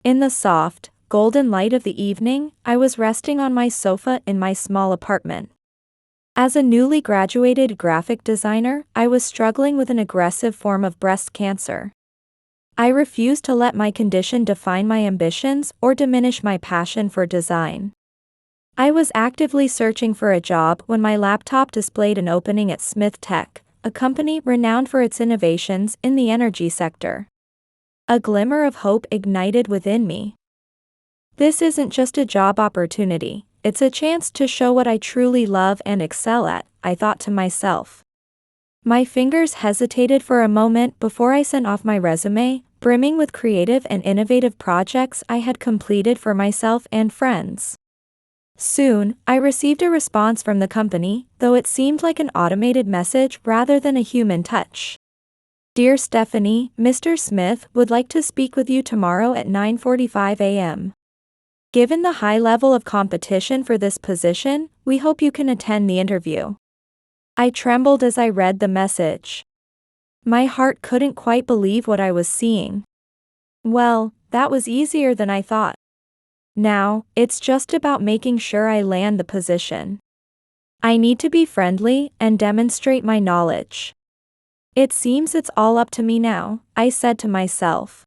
In the soft, golden light of the evening, I was resting on my sofa in my small apartment. As a newly graduated graphic designer, I was struggling with an aggressive form of breast cancer. I refused to let my condition define my ambitions or diminish my passion for design. I was actively searching for a job when my laptop displayed an opening at Smith Tech, a company renowned for its innovations in the energy sector. A glimmer of hope ignited within me. This isn't just a job opportunity, it's a chance to show what I truly love and excel at, I thought to myself. My fingers hesitated for a moment before I sent off my resume, brimming with creative and innovative projects I had completed for myself and friends. Soon, I received a response from the company, though it seemed like an automated message rather than a human touch. Dear Stephanie, Mr. Smith would like to speak with you tomorrow at 9:45 a.m. Given the high level of competition for this position, we hope you can attend the interview. I trembled as I read the message. My heart couldn't quite believe what I was seeing. Well, that was easier than I thought. Now, it's just about making sure I land the position. I need to be friendly and demonstrate my knowledge. It seems it's all up to me now, I said to myself.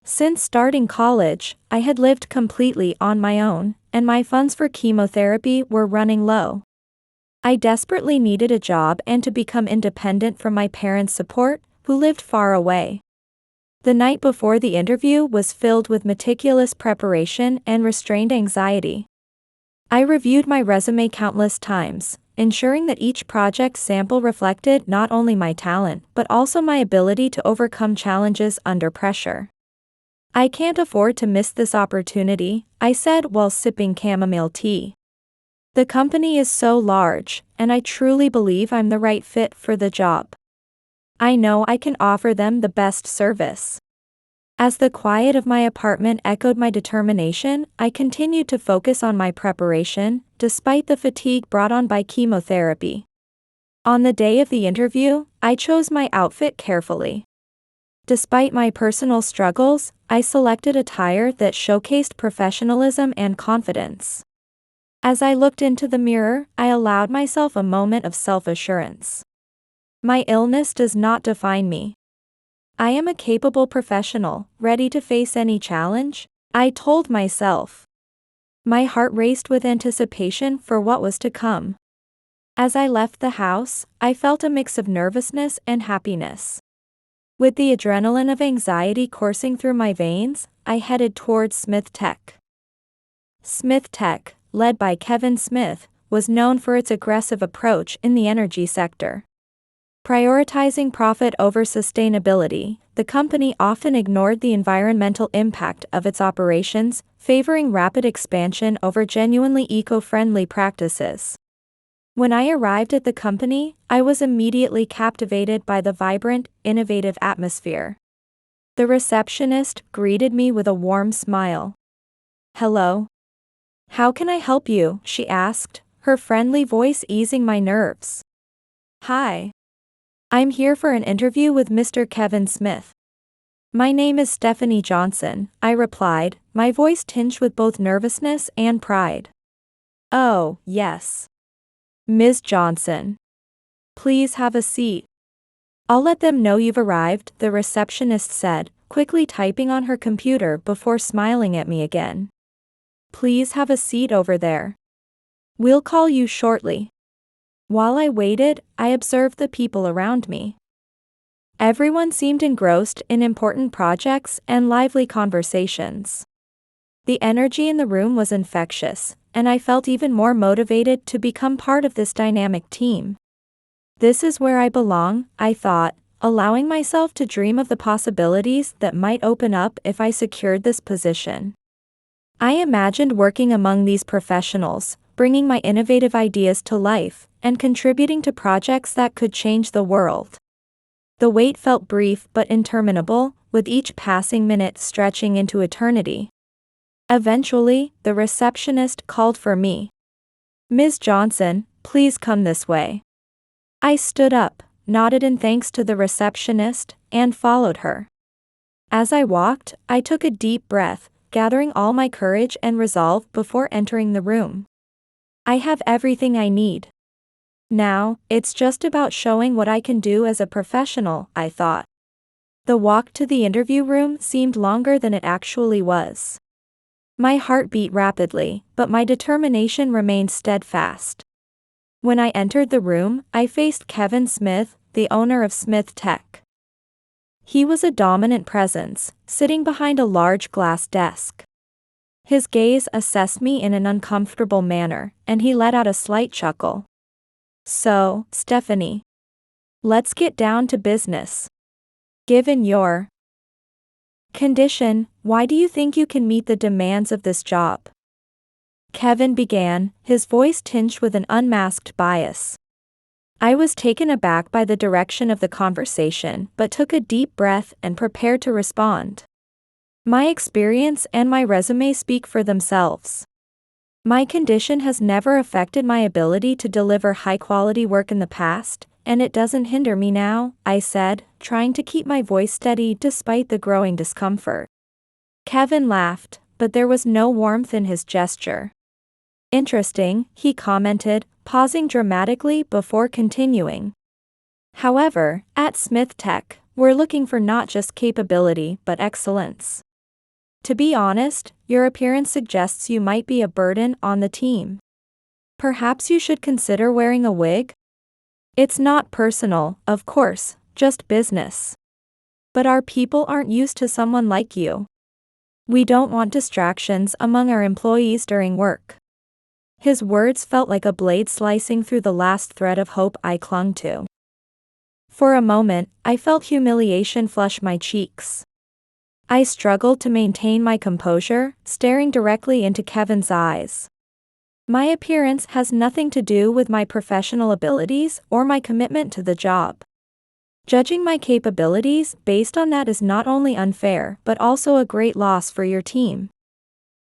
Since starting college, I had lived completely on my own, and my funds for chemotherapy were running low. I desperately needed a job and to become independent from my parents' support, who lived far away. The night before the interview was filled with meticulous preparation and restrained anxiety. I reviewed my resume countless times, ensuring that each project sample reflected not only my talent but also my ability to overcome challenges under pressure. I can't afford to miss this opportunity, I said while sipping chamomile tea. The company is so large, and I truly believe I'm the right fit for the job. I know I can offer them the best service. As the quiet of my apartment echoed my determination, I continued to focus on my preparation, despite the fatigue brought on by chemotherapy. On the day of the interview, I chose my outfit carefully. Despite my personal struggles, I selected attire that showcased professionalism and confidence. As I looked into the mirror, I allowed myself a moment of self-assurance. My illness does not define me. I am a capable professional, ready to face any challenge, I told myself. My heart raced with anticipation for what was to come. As I left the house, I felt a mix of nervousness and happiness. With the adrenaline of anxiety coursing through my veins, I headed towards Smith Tech. Smith Tech, led by Kevin Smith, was known for its aggressive approach in the energy sector. Prioritizing profit over sustainability, the company often ignored the environmental impact of its operations, favoring rapid expansion over genuinely eco-friendly practices. When I arrived at the company, I was immediately captivated by the vibrant, innovative atmosphere. The receptionist greeted me with a warm smile. "Hello. How can I help you?" she asked, her friendly voice easing my nerves. "Hi. I'm here for an interview with Mr. Kevin Smith." "My name is Stephanie Johnson," I replied, my voice tinged with both nervousness and pride. "Oh, yes. Ms. Johnson. Please have a seat. I'll let them know you've arrived," the receptionist said, quickly typing on her computer before smiling at me again. "Please have a seat over there. We'll call you shortly." While I waited, I observed the people around me. Everyone seemed engrossed in important projects and lively conversations. The energy in the room was infectious, and I felt even more motivated to become part of this dynamic team. This is where I belong, I thought, allowing myself to dream of the possibilities that might open up if I secured this position. I imagined working among these professionals, bringing my innovative ideas to life, and contributing to projects that could change the world. The wait felt brief but interminable, with each passing minute stretching into eternity. Eventually, the receptionist called for me. "Ms. Johnson, please come this way." I stood up, nodded in thanks to the receptionist, and followed her. As I walked, I took a deep breath, gathering all my courage and resolve before entering the room. I have everything I need. Now, it's just about showing what I can do as a professional, I thought. The walk to the interview room seemed longer than it actually was. My heart beat rapidly, but my determination remained steadfast. When I entered the room, I faced Kevin Smith, the owner of Smith Tech. He was a dominant presence, sitting behind a large glass desk. His gaze assessed me in an uncomfortable manner, and he let out a slight chuckle. "So, Stephanie, let's get down to business. Given your condition, why do you think you can meet the demands of this job?" Kevin began, his voice tinged with an unmasked bias. I was taken aback by the direction of the conversation but took a deep breath and prepared to respond. My experience and my resume speak for themselves. My condition has never affected my ability to deliver high-quality work in the past, and it doesn't hinder me now, I said, trying to keep my voice steady despite the growing discomfort. Kevin laughed, but there was no warmth in his gesture. "Interesting," he commented, pausing dramatically before continuing. "However, at Smith Tech, we're looking for not just capability but excellence. To be honest, your appearance suggests you might be a burden on the team. Perhaps you should consider wearing a wig? It's not personal, of course, just business. But our people aren't used to someone like you. We don't want distractions among our employees during work." His words felt like a blade slicing through the last thread of hope I clung to. For a moment, I felt humiliation flush my cheeks. I struggled to maintain my composure, staring directly into Kevin's eyes. My appearance has nothing to do with my professional abilities or my commitment to the job. Judging my capabilities based on that is not only unfair but also a great loss for your team.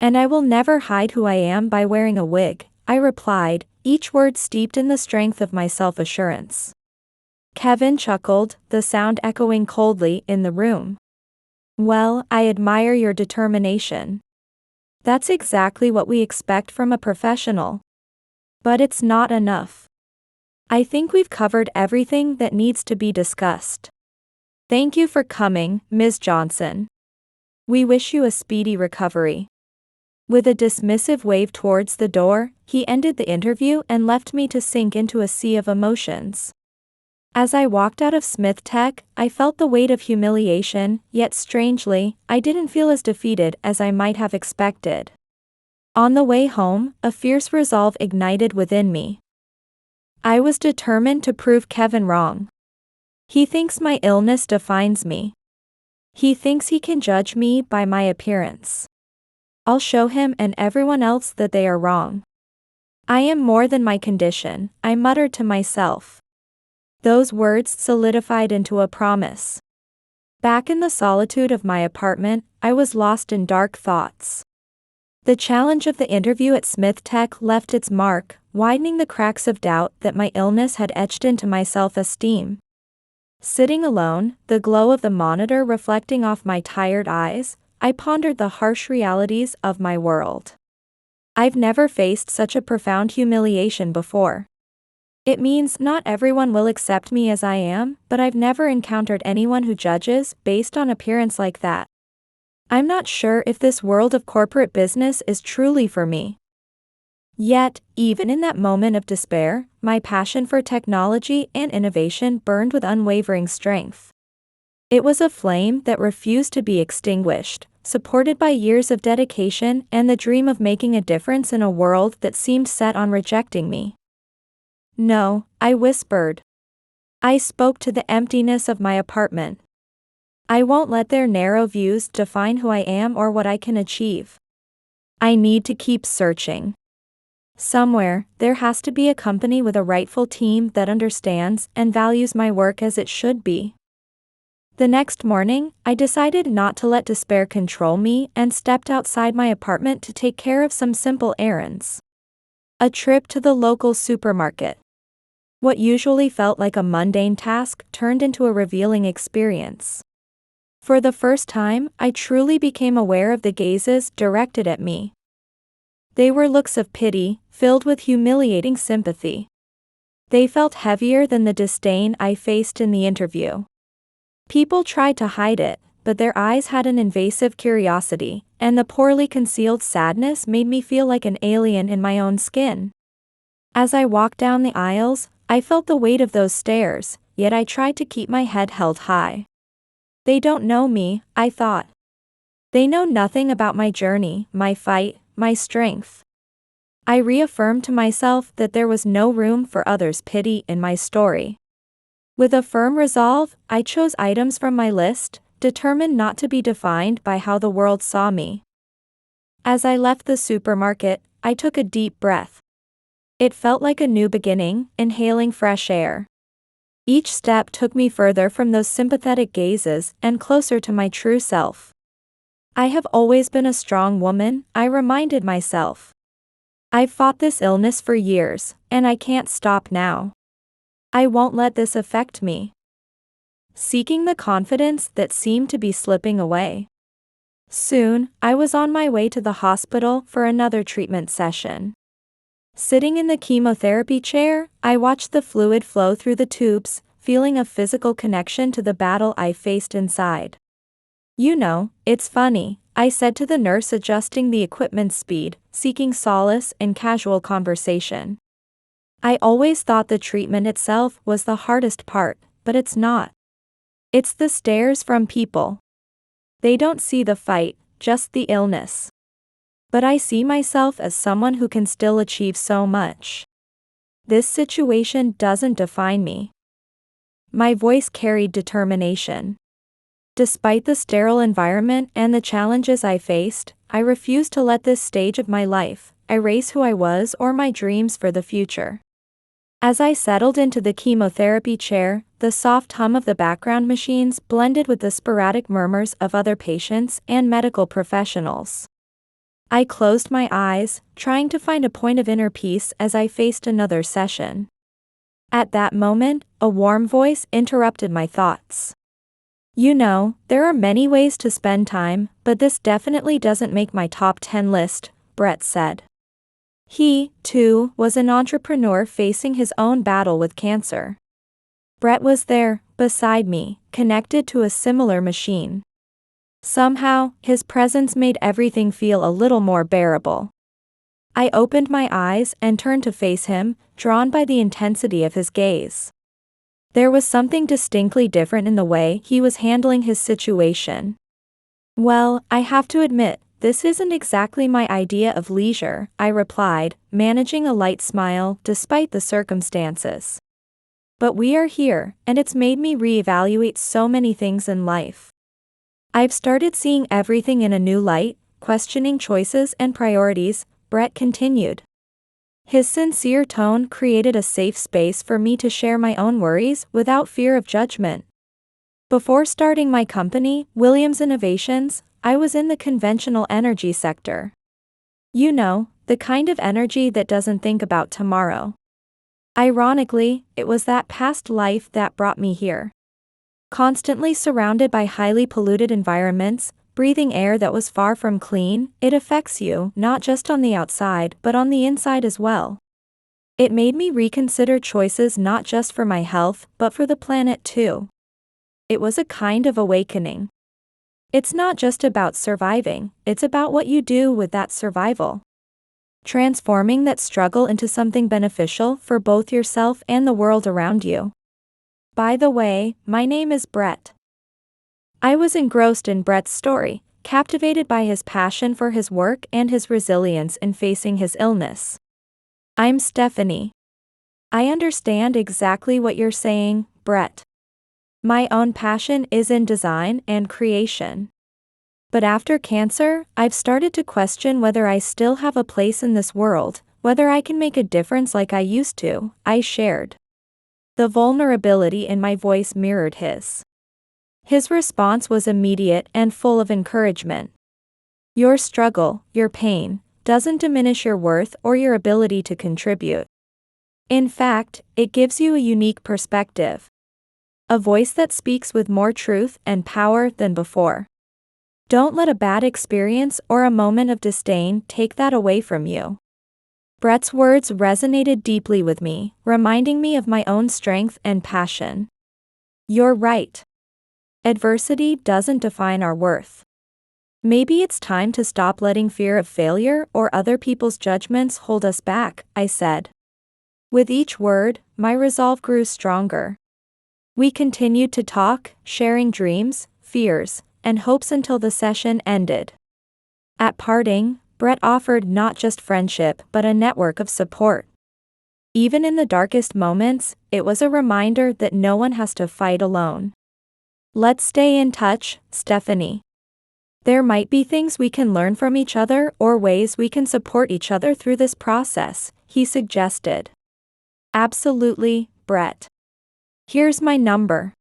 "And I will never hide who I am by wearing a wig," I replied, each word steeped in the strength of my self-assurance. Kevin chuckled, the sound echoing coldly in the room. "Well, I admire your determination. That's exactly what we expect from a professional. But it's not enough. I think we've covered everything that needs to be discussed. Thank you for coming, Ms. Johnson. We wish you a speedy recovery." With a dismissive wave towards the door, he ended the interview and left me to sink into a sea of emotions. As I walked out of Smith Tech, I felt the weight of humiliation, yet strangely, I didn't feel as defeated as I might have expected. On the way home, a fierce resolve ignited within me. I was determined to prove Kevin wrong. He thinks my illness defines me. He thinks he can judge me by my appearance. I'll show him and everyone else that they are wrong. I am more than my condition, I muttered to myself. Those words solidified into a promise. Back in the solitude of my apartment, I was lost in dark thoughts. The challenge of the interview at Smith Tech left its mark, widening the cracks of doubt that my illness had etched into my self-esteem. Sitting alone, the glow of the monitor reflecting off my tired eyes, I pondered the harsh realities of my world. I've never faced such a profound humiliation before. It means not everyone will accept me as I am, but I've never encountered anyone who judges based on appearance like that. I'm not sure if this world of corporate business is truly for me. Yet, even in that moment of despair, my passion for technology and innovation burned with unwavering strength. It was a flame that refused to be extinguished, supported by years of dedication and the dream of making a difference in a world that seemed set on rejecting me. "No," I whispered. I spoke to the emptiness of my apartment. "I won't let their narrow views define who I am or what I can achieve. I need to keep searching. Somewhere, there has to be a company with a rightful team that understands and values my work as it should be." The next morning, I decided not to let despair control me and stepped outside my apartment to take care of some simple errands. A trip to the local supermarket. What usually felt like a mundane task turned into a revealing experience. For the first time, I truly became aware of the gazes directed at me. They were looks of pity, filled with humiliating sympathy. They felt heavier than the disdain I faced in the interview. People tried to hide it, but their eyes had an invasive curiosity, and the poorly concealed sadness made me feel like an alien in my own skin. As I walked down the aisles, I felt the weight of those stares, yet I tried to keep my head held high. They don't know me, I thought. They know nothing about my journey, my fight, my strength. I reaffirmed to myself that there was no room for others' pity in my story. With a firm resolve, I chose items from my list, determined not to be defined by how the world saw me. As I left the supermarket, I took a deep breath. It felt like a new beginning, inhaling fresh air. Each step took me further from those sympathetic gazes and closer to my true self. I have always been a strong woman, I reminded myself. I've fought this illness for years, and I can't stop now. I won't let this affect me. Seeking the confidence that seemed to be slipping away. Soon, I was on my way to the hospital for another treatment session. Sitting in the chemotherapy chair, I watched the fluid flow through the tubes, feeling a physical connection to the battle I faced inside. You know, it's funny, I said to the nurse adjusting the equipment's speed, seeking solace in casual conversation. I always thought the treatment itself was the hardest part, but it's not. It's the stares from people. They don't see the fight, just the illness. But I see myself as someone who can still achieve so much. This situation doesn't define me. My voice carried determination. Despite the sterile environment and the challenges I faced, I refused to let this stage of my life erase who I was or my dreams for the future. As I settled into the chemotherapy chair, the soft hum of the background machines blended with the sporadic murmurs of other patients and medical professionals. I closed my eyes, trying to find a point of inner peace as I faced another session. At that moment, a warm voice interrupted my thoughts. You know, there are many ways to spend time, but this definitely doesn't make my top 10 list, Brett said. He, too, was an entrepreneur facing his own battle with cancer. Brett was there, beside me, connected to a similar machine. Somehow, his presence made everything feel a little more bearable. I opened my eyes and turned to face him, drawn by the intensity of his gaze. There was something distinctly different in the way he was handling his situation. Well, I have to admit, this isn't exactly my idea of leisure, I replied, managing a light smile despite the circumstances. But we are here, and it's made me reevaluate so many things in life. I've started seeing everything in a new light, questioning choices and priorities, Brett continued. His sincere tone created a safe space for me to share my own worries without fear of judgment. Before starting my company, Williams Innovations, I was in the conventional energy sector. You know, the kind of energy that doesn't think about tomorrow. Ironically, it was that past life that brought me here. Constantly surrounded by highly polluted environments, breathing air that was far from clean, it affects you, not just on the outside, but on the inside as well. It made me reconsider choices not just for my health, but for the planet too. It was a kind of awakening. It's not just about surviving, it's about what you do with that survival. Transforming that struggle into something beneficial for both yourself and the world around you. By the way, my name is Brett. I was engrossed in Brett's story, captivated by his passion for his work and his resilience in facing his illness. I'm Stephanie. I understand exactly what you're saying, Brett. My own passion is in design and creation. But after cancer, I've started to question whether I still have a place in this world, whether I can make a difference like I used to, I shared. The vulnerability in my voice mirrored his. His response was immediate and full of encouragement. Your struggle, your pain, doesn't diminish your worth or your ability to contribute. In fact, it gives you a unique perspective. a voice that speaks with more truth and power than before. Don't let a bad experience or a moment of disdain take that away from you. Brett's words resonated deeply with me, reminding me of my own strength and passion. You're right. Adversity doesn't define our worth. Maybe it's time to stop letting fear of failure or other people's judgments hold us back, I said. With each word, my resolve grew stronger. We continued to talk, sharing dreams, fears, and hopes until the session ended. At parting, Brett offered not just friendship but a network of support. Even in the darkest moments, it was a reminder that no one has to fight alone. Let's stay in touch, Stephanie. There might be things we can learn from each other or ways we can support each other through this process, he suggested. Absolutely, Brett. Here's my number.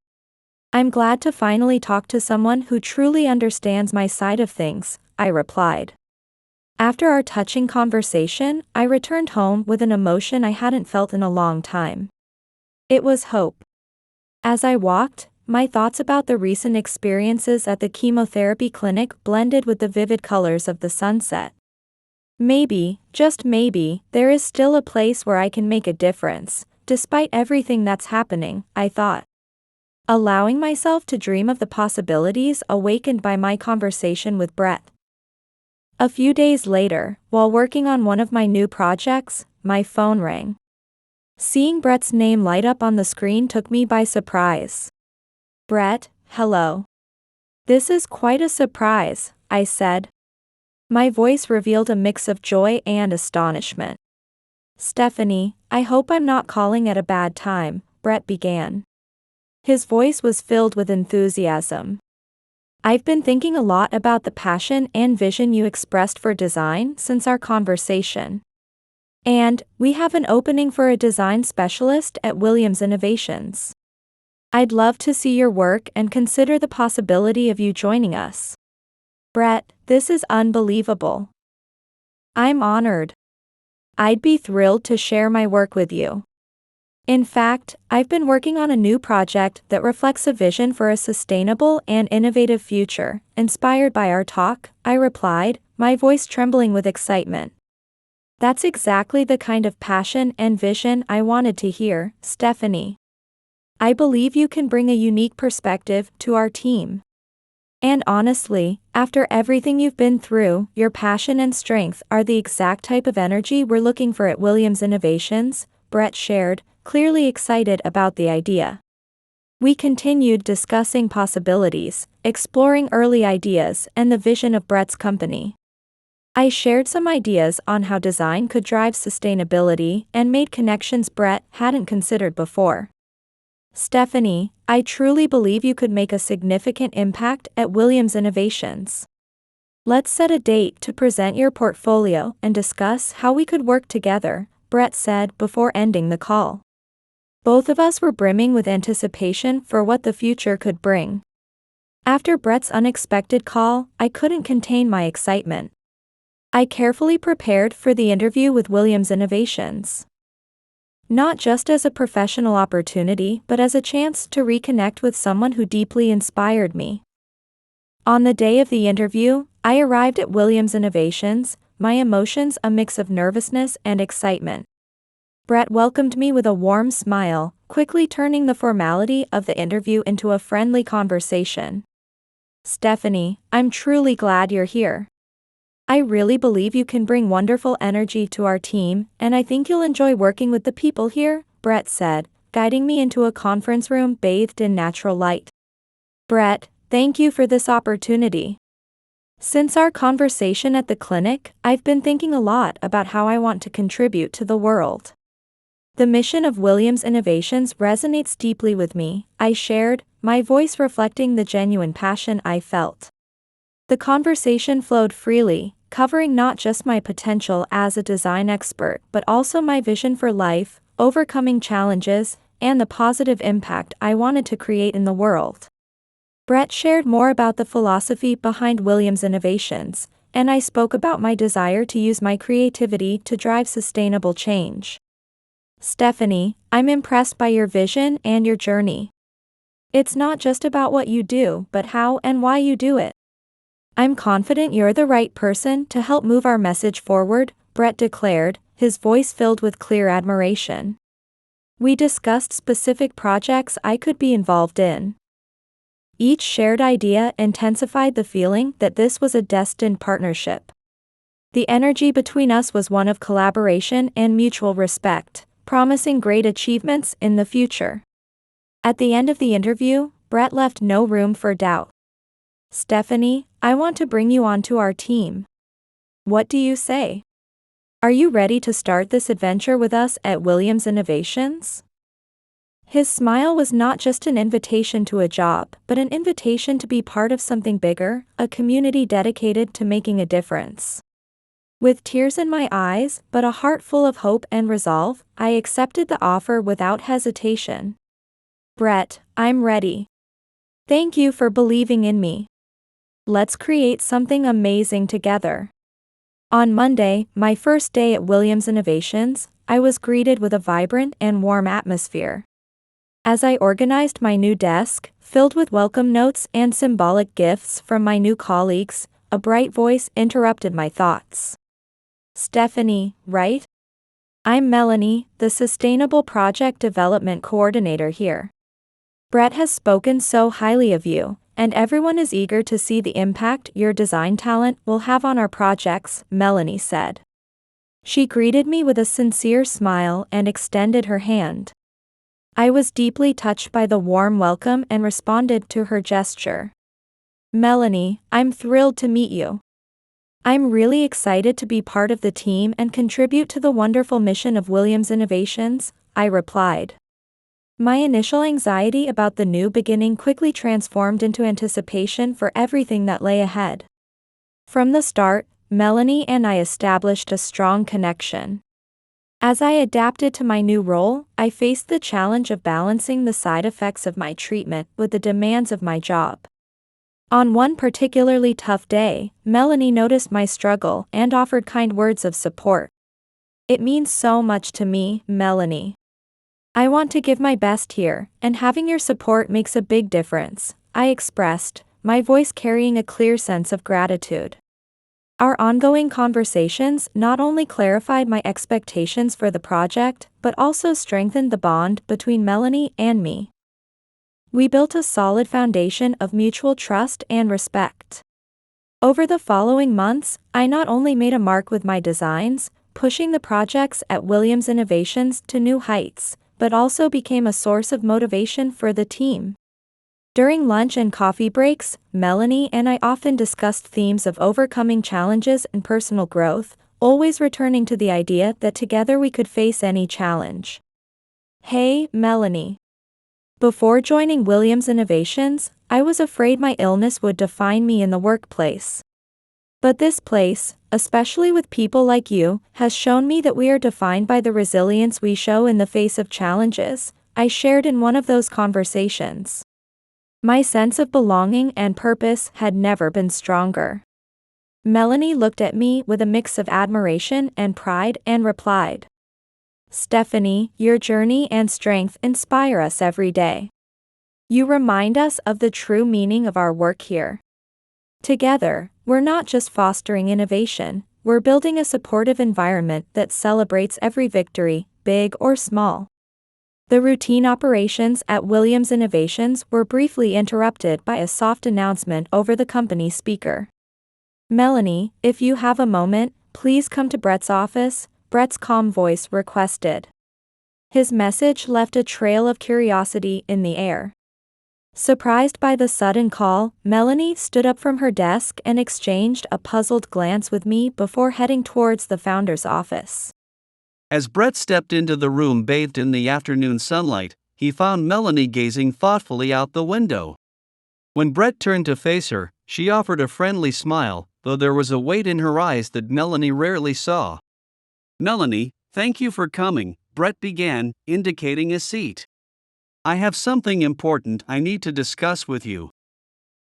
I'm glad to finally talk to someone who truly understands my side of things, I replied. After our touching conversation, I returned home with an emotion I hadn't felt in a long time. It was hope. As I walked, my thoughts about the recent experiences at the chemotherapy clinic blended with the vivid colors of the sunset. Maybe, just maybe, there is still a place where I can make a difference, despite everything that's happening, I thought. Allowing myself to dream of the possibilities awakened by my conversation with Brett. A few days later, while working on one of my new projects, my phone rang. Seeing Brett's name light up on the screen took me by surprise. Brett, hello. This is quite a surprise, I said. My voice revealed a mix of joy and astonishment. Stephanie, I hope I'm not calling at a bad time, Brett began. His voice was filled with enthusiasm. I've been thinking a lot about the passion and vision you expressed for design since our conversation. And, we have an opening for a design specialist at Williams Innovations. I'd love to see your work and consider the possibility of you joining us. Brett, this is unbelievable. I'm honored. I'd be thrilled to share my work with you. In fact, I've been working on a new project that reflects a vision for a sustainable and innovative future, inspired by our talk, I replied, my voice trembling with excitement. That's exactly the kind of passion and vision I wanted to hear, Stephanie. I believe you can bring a unique perspective to our team. And honestly, after everything you've been through, your passion and strength are the exact type of energy we're looking for at Williams Innovations, Brett shared, clearly excited about the idea. We continued discussing possibilities, exploring early ideas and the vision of Brett's company. I shared some ideas on how design could drive sustainability and made connections Brett hadn't considered before. Stephanie, I truly believe you could make a significant impact at Williams Innovations. Let's set a date to present your portfolio and discuss how we could work together, Brett said before ending the call. Both of us were brimming with anticipation for what the future could bring. After Brett's unexpected call, I couldn't contain my excitement. I carefully prepared for the interview with Williams Innovations. Not just as a professional opportunity but as a chance to reconnect with someone who deeply inspired me. On the day of the interview, I arrived at Williams Innovations, my emotions a mix of nervousness and excitement. Brett welcomed me with a warm smile, quickly turning the formality of the interview into a friendly conversation. Stephanie, I'm truly glad you're here. I really believe you can bring wonderful energy to our team, and I think you'll enjoy working with the people here, Brett said, guiding me into a conference room bathed in natural light. Brett, thank you for this opportunity. Since our conversation at the clinic, I've been thinking a lot about how I want to contribute to the world. The mission of Williams Innovations resonates deeply with me, I shared, my voice reflecting the genuine passion I felt. The conversation flowed freely, covering not just my potential as a design expert but also my vision for life, overcoming challenges, and the positive impact I wanted to create in the world. Brett shared more about the philosophy behind Williams Innovations, and I spoke about my desire to use my creativity to drive sustainable change. Stephanie, I'm impressed by your vision and your journey. It's not just about what you do, but how and why you do it. I'm confident you're the right person to help move our message forward, Brett declared, his voice filled with clear admiration. We discussed specific projects I could be involved in. Each shared idea intensified the feeling that this was a destined partnership. The energy between us was one of collaboration and mutual respect, promising great achievements in the future. At the end of the interview, Brett left no room for doubt. Stephanie, I want to bring you onto our team. What do you say? Are you ready to start this adventure with us at Williams Innovations? His smile was not just an invitation to a job, but an invitation to be part of something bigger, a community dedicated to making a difference. With tears in my eyes, but a heart full of hope and resolve, I accepted the offer without hesitation. Brett, I'm ready. Thank you for believing in me. Let's create something amazing together. On Monday, my first day at Williams Innovations, I was greeted with a vibrant and warm atmosphere. As I organized my new desk, filled with welcome notes and symbolic gifts from my new colleagues, a bright voice interrupted my thoughts. Stephanie, right? I'm Melanie, the Sustainable Project Development Coordinator here. Brett has spoken so highly of you, and everyone is eager to see the impact your design talent will have on our projects, Melanie said. She greeted me with a sincere smile and extended her hand. I was deeply touched by the warm welcome and responded to her gesture. Melanie, I'm thrilled to meet you. I'm really excited to be part of the team and contribute to the wonderful mission of Williams Innovations, I replied. My initial anxiety about the new beginning quickly transformed into anticipation for everything that lay ahead. From the start, Melanie and I established a strong connection. As I adapted to my new role, I faced the challenge of balancing the side effects of my treatment with the demands of my job. On one particularly tough day, Melanie noticed my struggle and offered kind words of support. It means so much to me, Melanie. I want to give my best here, and having your support makes a big difference, I expressed, my voice carrying a clear sense of gratitude. Our ongoing conversations not only clarified my expectations for the project, but also strengthened the bond between Melanie and me. We built a solid foundation of mutual trust and respect. Over the following months, I not only made a mark with my designs, pushing the projects at Williams Innovations to new heights, but also became a source of motivation for the team. During lunch and coffee breaks, Melanie and I often discussed themes of overcoming challenges and personal growth, always returning to the idea that together we could face any challenge. Hey, Melanie. Before joining Williams Innovations, I was afraid my illness would define me in the workplace. But this place, especially with people like you, has shown me that we are defined by the resilience we show in the face of challenges, I shared in one of those conversations. My sense of belonging and purpose had never been stronger. Melanie looked at me with a mix of admiration and pride and replied, Stephanie, your journey and strength inspire us every day. You remind us of the true meaning of our work here. Together, we're not just fostering innovation, we're building a supportive environment that celebrates every victory, big or small. The routine operations at Williams Innovations were briefly interrupted by a soft announcement over the company speaker. Melanie, if you have a moment, please come to Brett's office, Brett's calm voice requested. His message left a trail of curiosity in the air. Surprised by the sudden call, Melanie stood up from her desk and exchanged a puzzled glance with me before heading towards the founder's office. As Brett stepped into the room bathed in the afternoon sunlight, he found Melanie gazing thoughtfully out the window. When Brett turned to face her, she offered a friendly smile, though there was a weight in her eyes that Melanie rarely saw. Melanie, thank you for coming, Brett began, indicating a seat. I have something important I need to discuss with you.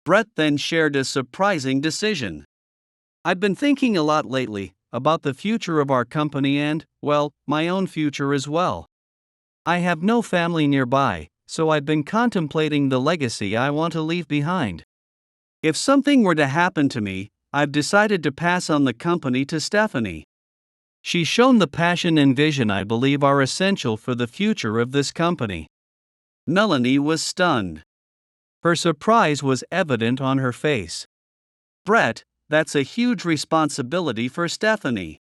Brett then shared a surprising decision. I've been thinking a lot lately about the future of our company and, well, my own future as well. I have no family nearby, so I've been contemplating the legacy I want to leave behind. If something were to happen to me, I've decided to pass on the company to Stephanie. She's shown the passion and vision I believe are essential for the future of this company." Melanie was stunned. Her surprise was evident on her face. "Brett, that's a huge responsibility for Stephanie."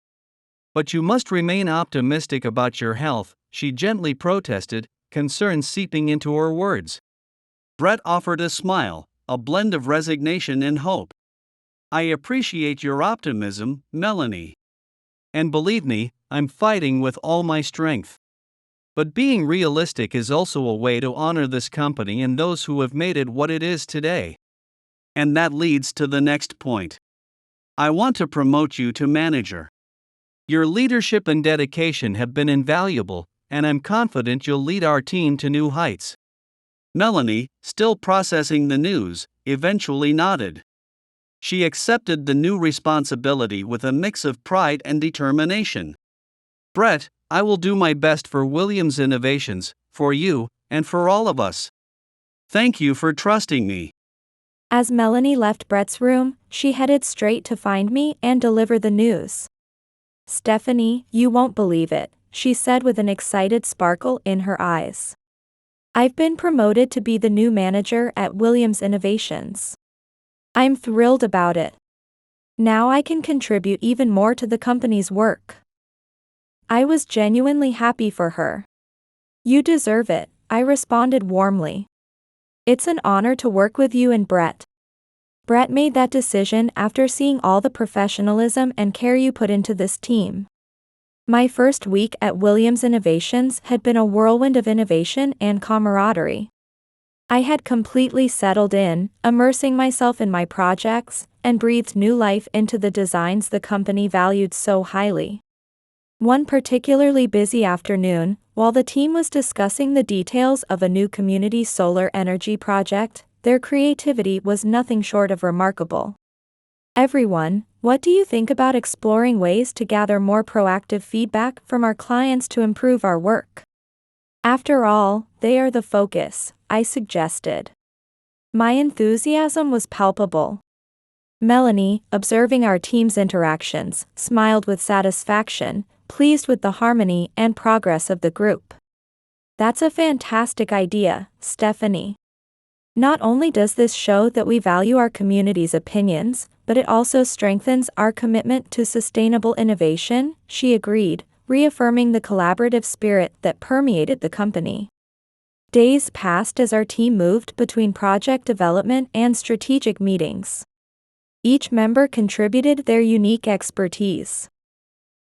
"But you must remain optimistic about your health," she gently protested, concern seeping into her words. Brett offered a smile, a blend of resignation and hope. "I appreciate your optimism, Melanie. And believe me, I'm fighting with all my strength. But being realistic is also a way to honor this company and those who have made it what it is today." And that leads to the next point. "I want to promote you to manager. Your leadership and dedication have been invaluable, and I'm confident you'll lead our team to new heights." Melanie, still processing the news, eventually nodded. She accepted the new responsibility with a mix of pride and determination. "Brett, I will do my best for Williams Innovations, for you, and for all of us. Thank you for trusting me." As Melanie left Brett's room, she headed straight to find me and deliver the news. "Stephanie, you won't believe it," she said with an excited sparkle in her eyes. "I've been promoted to be the new manager at Williams Innovations. I'm thrilled about it. Now I can contribute even more to the company's work." I was genuinely happy for her. "You deserve it," I responded warmly. "It's an honor to work with you and Brett." Brett made that decision after seeing all the professionalism and care you put into this team. My first week at Williams Innovations had been a whirlwind of innovation and camaraderie. I had completely settled in, immersing myself in my projects, and breathed new life into the designs the company valued so highly. One particularly busy afternoon, while the team was discussing the details of a new community solar energy project, their creativity was nothing short of remarkable. "Everyone, what do you think about exploring ways to gather more proactive feedback from our clients to improve our work? After all, they are the focus," I suggested. My enthusiasm was palpable. Melanie, observing our team's interactions, smiled with satisfaction, pleased with the harmony and progress of the group. "That's a fantastic idea, Stephanie. Not only does this show that we value our community's opinions, but it also strengthens our commitment to sustainable innovation," she agreed, reaffirming the collaborative spirit that permeated the company. Days passed as our team moved between project development and strategic meetings. Each member contributed their unique expertise.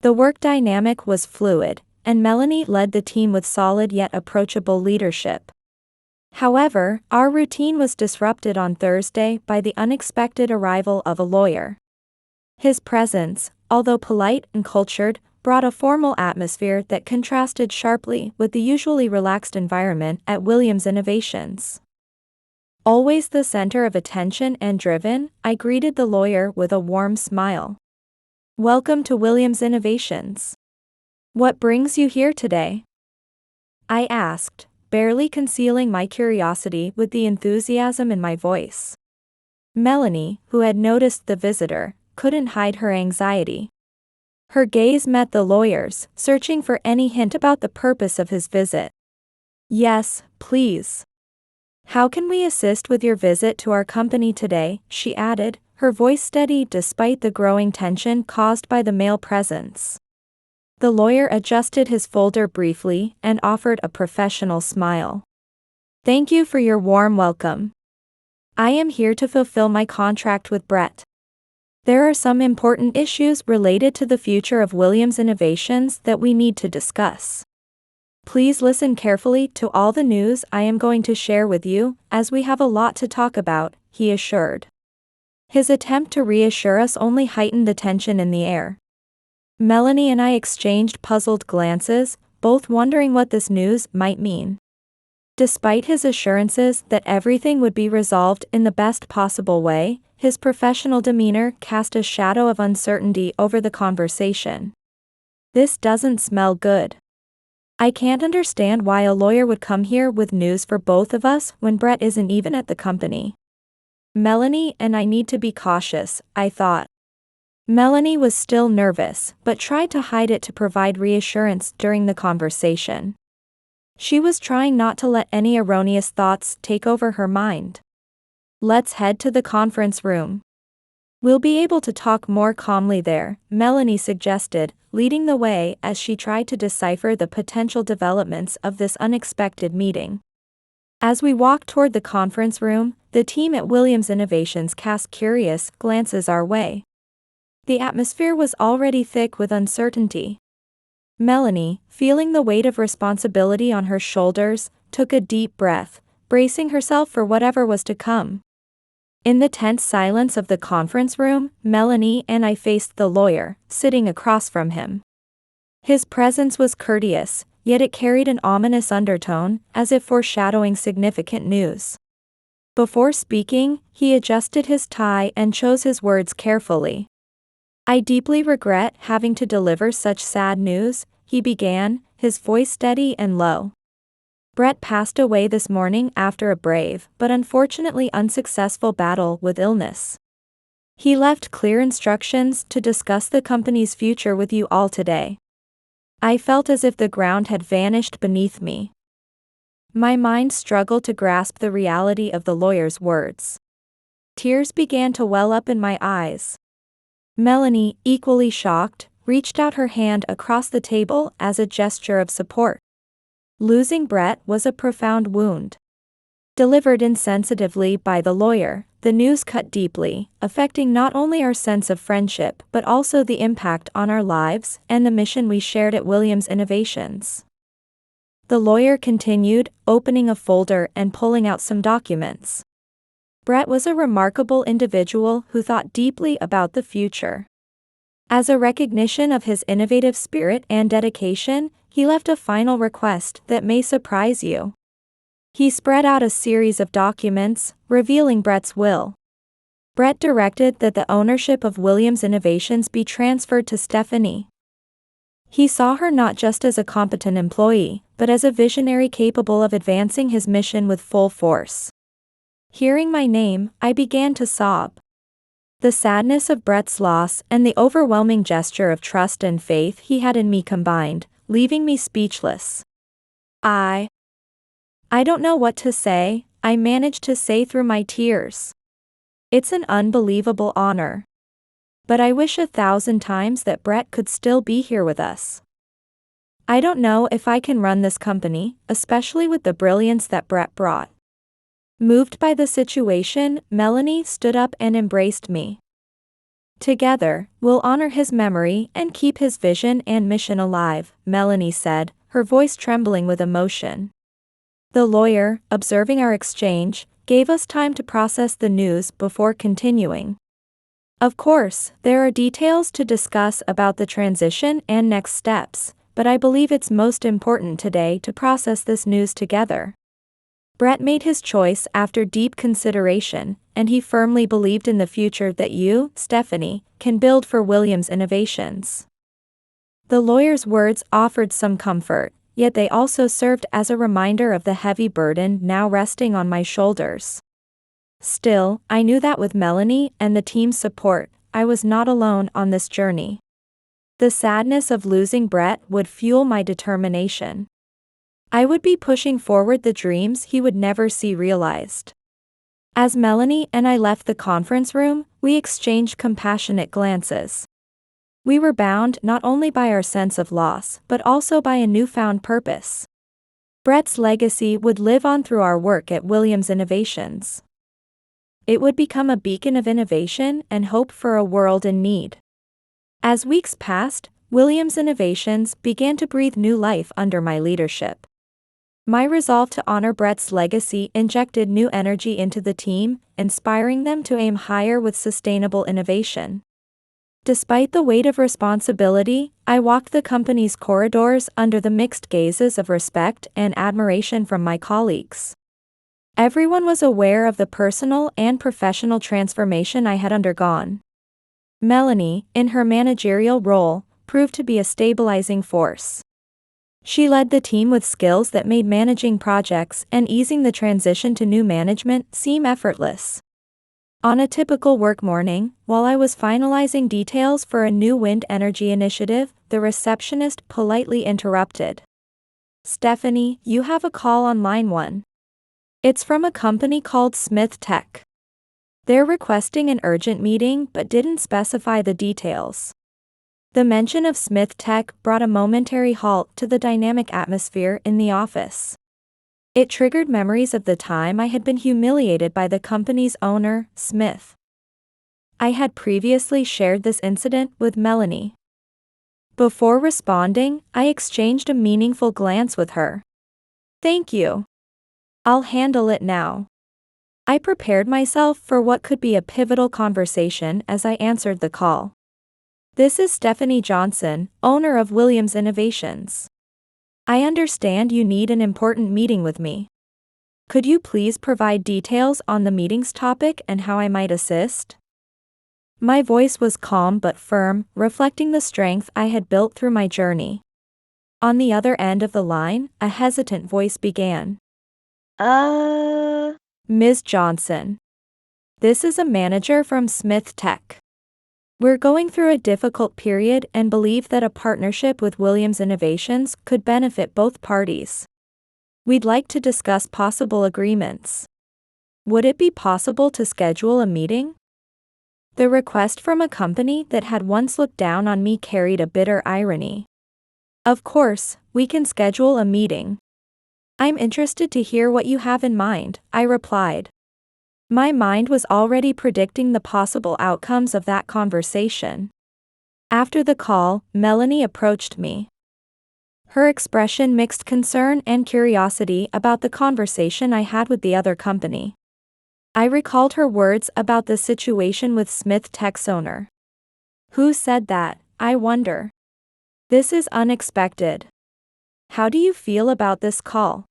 The work dynamic was fluid, and Melanie led the team with solid yet approachable leadership. However, our routine was disrupted on Thursday by the unexpected arrival of a lawyer. His presence, although polite and cultured, brought a formal atmosphere that contrasted sharply with the usually relaxed environment at Williams Innovations. Always the center of attention and driven, I greeted the lawyer with a warm smile. "Welcome to Williams Innovations. What brings you here today?" I asked, barely concealing my curiosity with the enthusiasm in my voice. Melanie, who had noticed the visitor, couldn't hide her anxiety. Her gaze met the lawyer's, searching for any hint about the purpose of his visit. "Yes, please. How can we assist with your visit to our company today?" she added, her voice steady despite the growing tension caused by the male presence. The lawyer adjusted his folder briefly and offered a professional smile. "Thank you for your warm welcome. I am here to fulfill my contract with Brett. There are some important issues related to the future of Williams Innovations that we need to discuss. Please listen carefully to all the news I am going to share with you, as we have a lot to talk about," he assured. His attempt to reassure us only heightened the tension in the air. Melanie and I exchanged puzzled glances, both wondering what this news might mean. Despite his assurances that everything would be resolved in the best possible way, his professional demeanor cast a shadow of uncertainty over the conversation. "This doesn't smell good." I can't understand why a lawyer would come here with news for both of us when Brett isn't even at the company. Melanie and I need to be cautious, I thought. Melanie was still nervous, but tried to hide it to provide reassurance during the conversation. She was trying not to let any erroneous thoughts take over her mind. Let's head to the conference room. We'll be able to talk more calmly there, Melanie suggested, leading the way as she tried to decipher the potential developments of this unexpected meeting. As we walked toward the conference room, the team at Williams Innovations cast curious glances our way. The atmosphere was already thick with uncertainty. Melanie, feeling the weight of responsibility on her shoulders, took a deep breath, bracing herself for whatever was to come. In the tense silence of the conference room, Melanie and I faced the lawyer, sitting across from him. His presence was courteous, yet it carried an ominous undertone, as if foreshadowing significant news. Before speaking, he adjusted his tie and chose his words carefully. I deeply regret having to deliver such sad news, he began, his voice steady and low. Brett passed away this morning after a brave but unfortunately unsuccessful battle with illness. He left clear instructions to discuss the company's future with you all today. I felt as if the ground had vanished beneath me. My mind struggled to grasp the reality of the lawyer's words. Tears began to well up in my eyes. Melanie, equally shocked, reached out her hand across the table as a gesture of support. Losing Brett was a profound wound. Delivered insensitively by the lawyer, the news cut deeply, affecting not only our sense of friendship but also the impact on our lives and the mission we shared at Williams Innovations. The lawyer continued, opening a folder and pulling out some documents. Brett was a remarkable individual who thought deeply about the future. As a recognition of his innovative spirit and dedication, he left a final request that may surprise you. He spread out a series of documents, revealing Brett's will. Brett directed that the ownership of Williams Innovations be transferred to Stephanie. He saw her not just as a competent employee, but as a visionary capable of advancing his mission with full force. Hearing my name, I began to sob. The sadness of Brett's loss and the overwhelming gesture of trust and faith he had in me combined, leaving me speechless. I don't know what to say, I managed to say through my tears. It's an unbelievable honor. But I wish 1,000 times that Brett could still be here with us. I don't know if I can run this company, especially with the brilliance that Brett brought. Moved by the situation, Melanie stood up and embraced me. Together, we'll honor his memory and keep his vision and mission alive, Melanie said, her voice trembling with emotion. The lawyer, observing our exchange, gave us time to process the news before continuing. Of course, there are details to discuss about the transition and next steps, but I believe it's most important today to process this news together. Brett made his choice after deep consideration, and he firmly believed in the future that you, Stephanie, can build for Williams Innovations. The lawyer's words offered some comfort, yet they also served as a reminder of the heavy burden now resting on my shoulders. Still, I knew that with Melanie and the team's support, I was not alone on this journey. The sadness of losing Brett would fuel my determination. I would be pushing forward the dreams he would never see realized. As Melanie and I left the conference room, we exchanged compassionate glances. We were bound not only by our sense of loss but also by a newfound purpose. Brett's legacy would live on through our work at Williams Innovations. It would become a beacon of innovation and hope for a world in need. As weeks passed, Williams Innovations began to breathe new life under my leadership. My resolve to honor Brett's legacy injected new energy into the team, inspiring them to aim higher with sustainable innovation. Despite the weight of responsibility, I walked the company's corridors under the mixed gazes of respect and admiration from my colleagues. Everyone was aware of the personal and professional transformation I had undergone. Melanie, in her managerial role, proved to be a stabilizing force. She led the team with skills that made managing projects and easing the transition to new management seem effortless. On a typical work morning, while I was finalizing details for a new wind energy initiative, the receptionist politely interrupted. "Stephanie, you have a call on line 1. It's from a company called Smith Tech. They're requesting an urgent meeting but didn't specify the details." The mention of Smith Tech brought a momentary halt to the dynamic atmosphere in the office. It triggered memories of the time I had been humiliated by the company's owner, Smith. I had previously shared this incident with Melanie. Before responding, I exchanged a meaningful glance with her. "Thank you. I'll handle it now." I prepared myself for what could be a pivotal conversation as I answered the call. "This is Stephanie Johnson, owner of Williams Innovations. I understand you need an important meeting with me. Could you please provide details on the meeting's topic and how I might assist?" My voice was calm but firm, reflecting the strength I had built through my journey. On the other end of the line, a hesitant voice began. Ms. Johnson. This is a manager from Smith Tech. We're going through a difficult period and believe that a partnership with Williams Innovations could benefit both parties. We'd like to discuss possible agreements. Would it be possible to schedule a meeting?" The request from a company that had once looked down on me carried a bitter irony. "Of course, we can schedule a meeting. I'm interested to hear what you have in mind," I replied. My mind was already predicting the possible outcomes of that conversation. After the call, Melanie approached me. Her expression mixed concern and curiosity about the conversation I had with the other company. I recalled her words about the situation with Smith Tech's owner. "Who said that, I wonder? This is unexpected. How do you feel about this call?"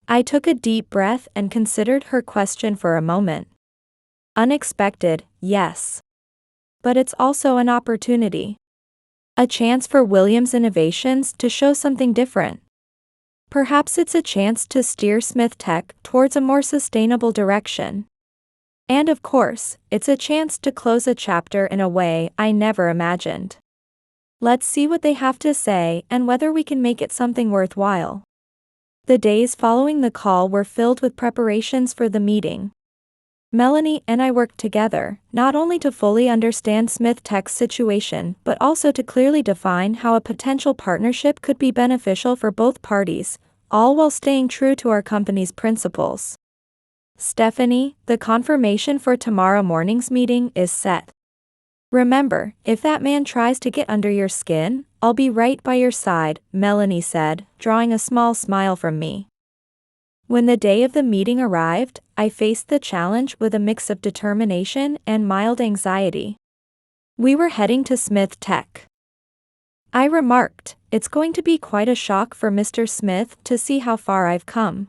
I took a deep breath and considered her question for a moment. Unexpected, yes. But it's also an opportunity. A chance for Williams Innovations to show something different. Perhaps it's a chance to steer Smith Tech towards a more sustainable direction. And of course, it's a chance to close a chapter in a way I never imagined. Let's see what they have to say and whether we can make it something worthwhile. The days following the call were filled with preparations for the meeting. Melanie and I worked together, not only to fully understand Smith Tech's situation but also to clearly define how a potential partnership could be beneficial for both parties, all while staying true to our company's principles. "Stephanie, the confirmation for tomorrow morning's meeting is set. Remember, if that man tries to get under your skin, I'll be right by your side," Melanie said, drawing a small smile from me. When the day of the meeting arrived, I faced the challenge with a mix of determination and mild anxiety. We were heading to Smith Tech. I remarked, "It's going to be quite a shock for Mr. Smith to see how far I've come.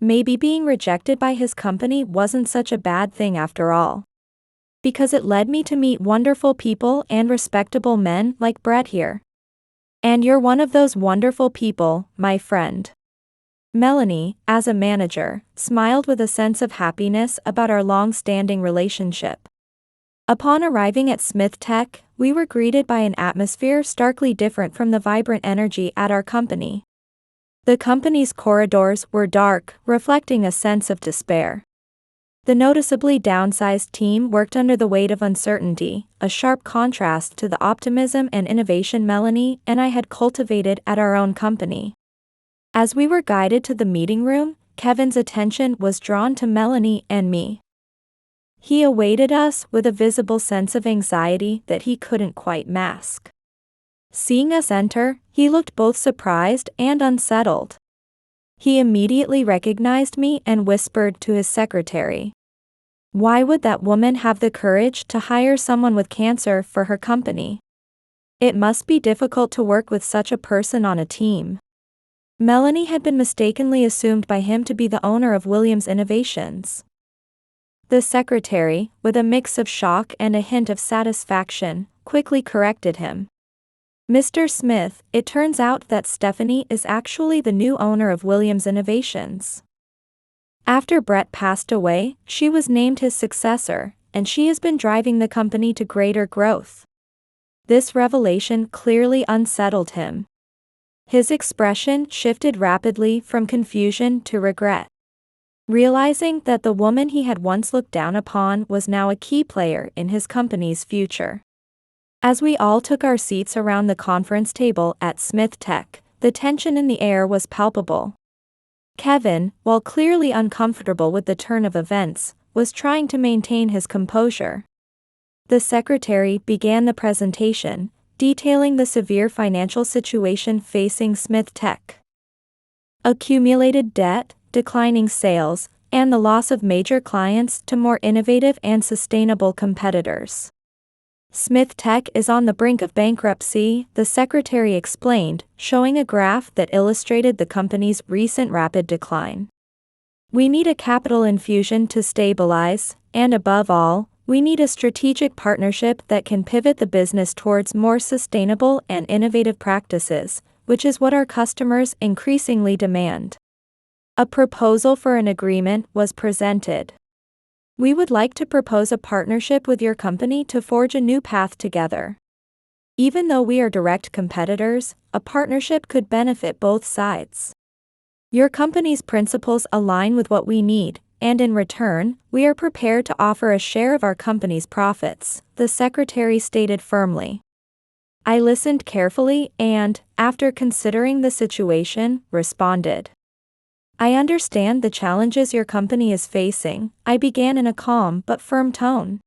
Maybe being rejected by his company wasn't such a bad thing after all. Because it led me to meet wonderful people and respectable men like Brett here. And you're one of those wonderful people, my friend." Melanie, as a manager, smiled with a sense of happiness about our long-standing relationship. Upon arriving at Smith Tech, we were greeted by an atmosphere starkly different from the vibrant energy at our company. The company's corridors were dark, reflecting a sense of despair. The noticeably downsized team worked under the weight of uncertainty, a sharp contrast to the optimism and innovation Melanie and I had cultivated at our own company. As we were guided to the meeting room, Kevin's attention was drawn to Melanie and me. He awaited us with a visible sense of anxiety that he couldn't quite mask. Seeing us enter, he looked both surprised and unsettled. He immediately recognized me and whispered to his secretary. Why would that woman have the courage to hire someone with cancer for her company? It must be difficult to work with such a person on a team. Melanie had been mistakenly assumed by him to be the owner of Williams Innovations. The secretary, with a mix of shock and a hint of satisfaction, quickly corrected him. Mr. Smith, it turns out that Stephanie is actually the new owner of Williams Innovations. After Brett passed away, she was named his successor, and she has been driving the company to greater growth. This revelation clearly unsettled him. His expression shifted rapidly from confusion to regret. Realizing that the woman he had once looked down upon was now a key player in his company's future. As we all took our seats around the conference table at Smith Tech, the tension in the air was palpable. Kevin, while clearly uncomfortable with the turn of events, was trying to maintain his composure. The secretary began the presentation, detailing the severe financial situation facing Smith Tech. Accumulated debt, declining sales, and the loss of major clients to more innovative and sustainable competitors. Smith Tech is on the brink of bankruptcy, the secretary explained, showing a graph that illustrated the company's recent rapid decline. We need a capital infusion to stabilize, and above all, we need a strategic partnership that can pivot the business towards more sustainable and innovative practices, which is what our customers increasingly demand. A proposal for an agreement was presented. We would like to propose a partnership with your company to forge a new path together. Even though we are direct competitors, a partnership could benefit both sides. Your company's principles align with what we need, and in return, we are prepared to offer a share of our company's profits, the secretary stated firmly. I listened carefully and, after considering the situation, responded. I understand the challenges your company is facing, I began in a calm but firm tone.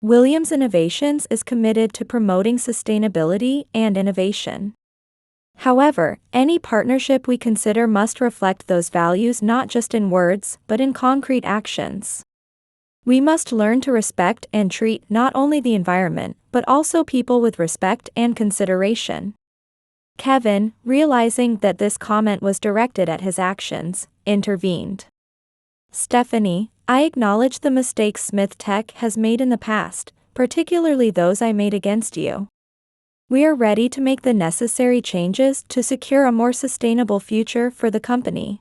Williams Innovations is committed to promoting sustainability and innovation. However, any partnership we consider must reflect those values not just in words but in concrete actions. We must learn to respect and treat not only the environment but also people with respect and consideration. Kevin, realizing that this comment was directed at his actions, intervened. Stephanie, I acknowledge the mistakes Smith Tech has made in the past, particularly those I made against you. We are ready to make the necessary changes to secure a more sustainable future for the company.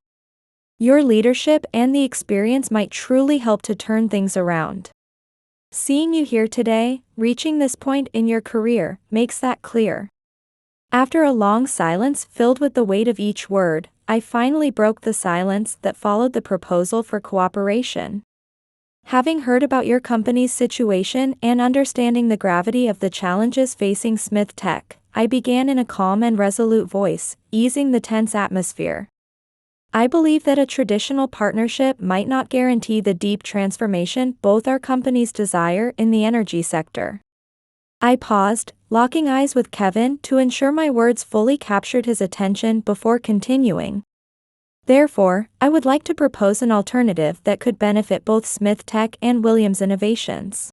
Your leadership and the experience might truly help to turn things around. Seeing you here today, reaching this point in your career, makes that clear. After a long silence filled with the weight of each word, I finally broke the silence that followed the proposal for cooperation. Having heard about your company's situation and understanding the gravity of the challenges facing Smith Tech, I began in a calm and resolute voice, easing the tense atmosphere. I believe that a traditional partnership might not guarantee the deep transformation both our companies desire in the energy sector. I paused, locking eyes with Kevin to ensure my words fully captured his attention before continuing. Therefore, I would like to propose an alternative that could benefit both Smith Tech and Williams Innovations.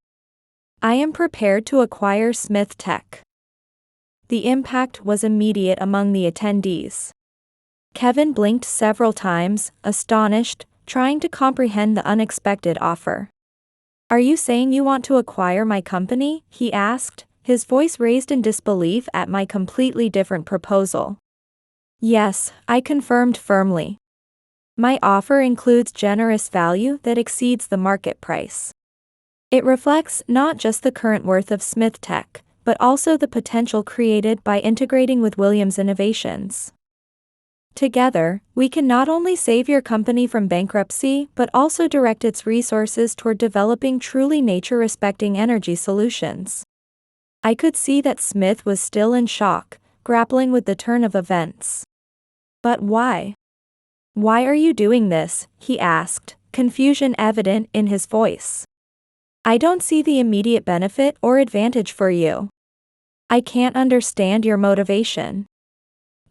I am prepared to acquire Smith Tech. The impact was immediate among the attendees. Kevin blinked several times, astonished, trying to comprehend the unexpected offer. Are you saying you want to acquire my company? He asked, his voice raised in disbelief at my completely different proposal. Yes, I confirmed firmly. My offer includes generous value that exceeds the market price. It reflects not just the current worth of Smith Tech, but also the potential created by integrating with Williams Innovations. Together, we can not only save your company from bankruptcy but also direct its resources toward developing truly nature-respecting energy solutions. I could see that Smith was still in shock, grappling with the turn of events. But why? Why are you doing this? He asked, confusion evident in his voice. I don't see the immediate benefit or advantage for you. I can't understand your motivation.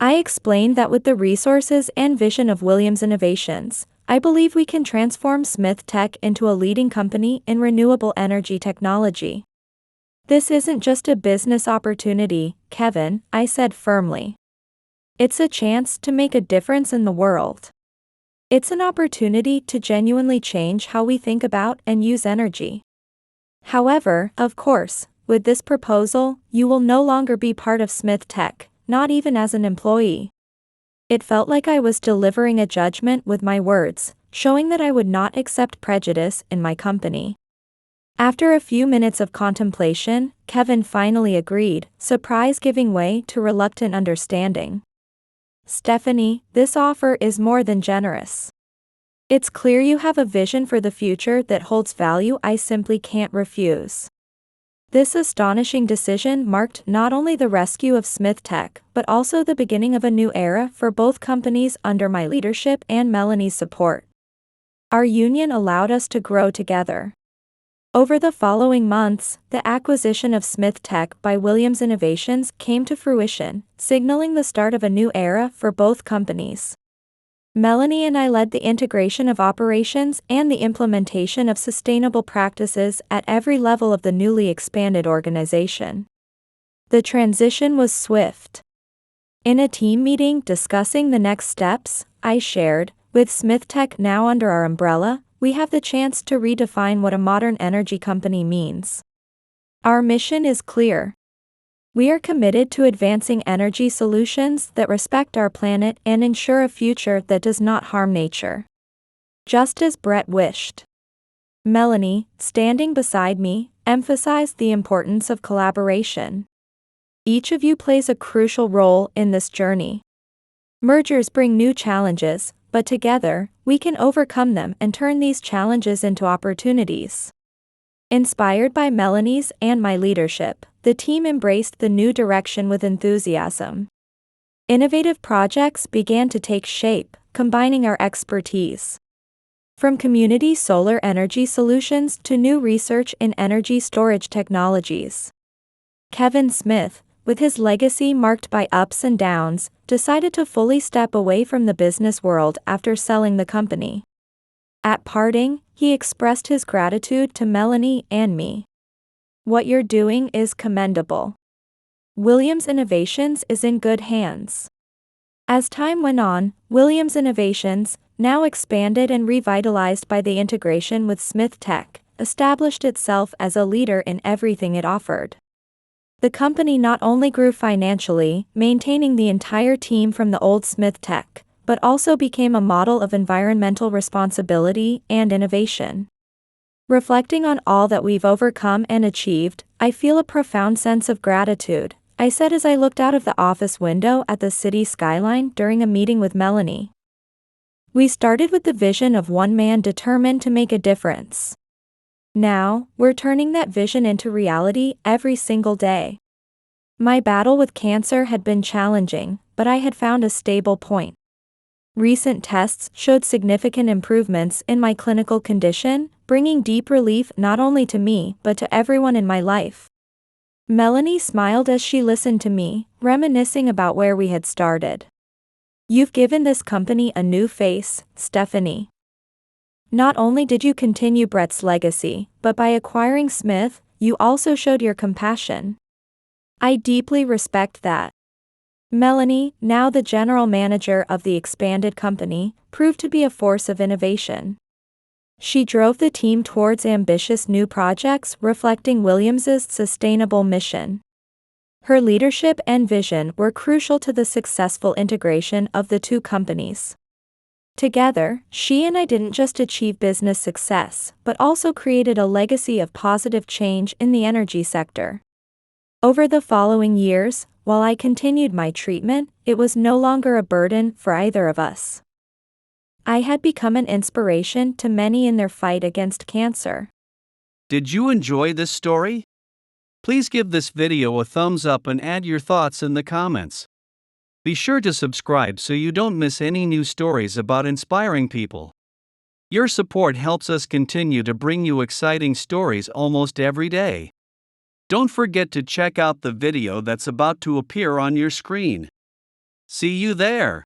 I explained that with the resources and vision of Williams Innovations, I believe we can transform Smith Tech into a leading company in renewable energy technology. This isn't just a business opportunity, Kevin, I said firmly. It's a chance to make a difference in the world. It's an opportunity to genuinely change how we think about and use energy. However, of course, with this proposal, you will no longer be part of Smith Tech, not even as an employee." It felt like I was delivering a judgment with my words, showing that I would not accept prejudice in my company. After a few minutes of contemplation, Kevin finally agreed, surprise giving way to reluctant understanding. "Stephanie, this offer is more than generous. It's clear you have a vision for the future that holds value I simply can't refuse." This astonishing decision marked not only the rescue of Smith Tech, but also the beginning of a new era for both companies under my leadership and Melanie's support. Our union allowed us to grow together. Over the following months, the acquisition of Smith Tech by Williams Innovations came to fruition, signaling the start of a new era for both companies. Melanie and I led the integration of operations and the implementation of sustainable practices at every level of the newly expanded organization. The transition was swift. In a team meeting discussing the next steps, I shared, "With Smith Tech now under our umbrella, we have the chance to redefine what a modern energy company means. Our mission is clear. We are committed to advancing energy solutions that respect our planet and ensure a future that does not harm nature." Just as Brett wished. Melanie, standing beside me, emphasized the importance of collaboration. "Each of you plays a crucial role in this journey. Mergers bring new challenges, but together, we can overcome them and turn these challenges into opportunities." Inspired by Melanie's and my leadership, the team embraced the new direction with enthusiasm. Innovative projects began to take shape, combining our expertise. From community solar energy solutions to new research in energy storage technologies. Kevin Smith, with his legacy marked by ups and downs, decided to fully step away from the business world after selling the company. At parting, he expressed his gratitude to Melanie and me. "What you're doing is commendable. Williams Innovations is in good hands." As time went on, Williams Innovations, now expanded and revitalized by the integration with Smith Tech, established itself as a leader in everything it offered. The company not only grew financially, maintaining the entire team from the old Smith Tech, but also became a model of environmental responsibility and innovation. Reflecting on all that we've overcome and achieved, I feel a profound sense of gratitude, I said as I looked out of the office window at the city skyline during a meeting with Melanie. "We started with the vision of one man determined to make a difference. Now, we're turning that vision into reality every single day." My battle with cancer had been challenging, but I had found a stable point. Recent tests showed significant improvements in my clinical condition, bringing deep relief not only to me but to everyone in my life. Melanie smiled as she listened to me, reminiscing about where we had started. "You've given this company a new face, Stephanie. Not only did you continue Brett's legacy, but by acquiring Smith, you also showed your compassion. I deeply respect that." Melanie, now the general manager of the expanded company, proved to be a force of innovation. She drove the team towards ambitious new projects reflecting Williams's sustainable mission. Her leadership and vision were crucial to the successful integration of the two companies. Together, she and I didn't just achieve business success, but also created a legacy of positive change in the energy sector. Over the following years, while I continued my treatment, it was no longer a burden for either of us. I had become an inspiration to many in their fight against cancer. Did you enjoy this story? Please give this video a thumbs up and add your thoughts in the comments. Be sure to subscribe so you don't miss any new stories about inspiring people. Your support helps us continue to bring you exciting stories almost every day. Don't forget to check out the video that's about to appear on your screen. See you there!